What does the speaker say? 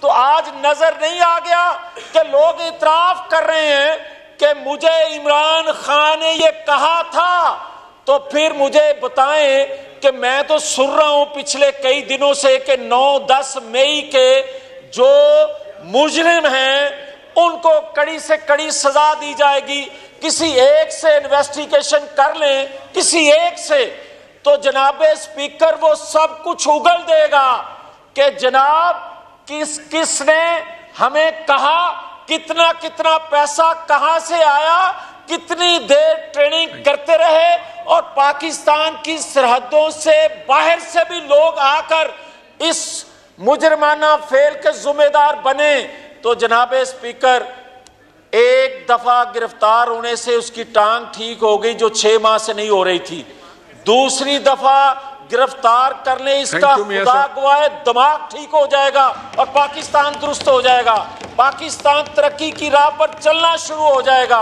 تو آج نظر نہیں آ گیا کہ لوگ اعتراف کر رہے ہیں کہ مجھے عمران خان نے یہ کہا تھا؟ تو پھر مجھے بتائیں کہ میں تو سن رہا ہوں پچھلے کئی دنوں سے کہ 9-10 مئی کے جو مجرم ہیں ان کو کڑی سے کڑی سزا دی جائے گی، کسی ایک سے انویسٹیگیشن کر لیں، کسی ایک سے، تو جناب اسپیکر وہ سب کچھ اگل دے گا کہ جناب کس نے ہمیں کہا، کتنا پیسہ کہاں سے آیا، کتنی دیر ٹریننگ کرتے رہے، اور پاکستان کی سرحدوں سے باہر سے بھی لوگ آ کر اس مجرمانہ فعل کے ذمہ دار بنے۔ تو جناب اسپیکر، ایک دفعہ گرفتار ہونے سے اس کی ٹانگ ٹھیک ہو گئی جو 6 ماہ سے نہیں ہو رہی تھی، دوسری دفعہ گرفتار کرنے اس کا خدا گواہ ہے دماغ ٹھیک ہو جائے گا اور پاکستان درست ہو جائے گا، پاکستان ترقی کی راہ پر چلنا شروع ہو جائے گا۔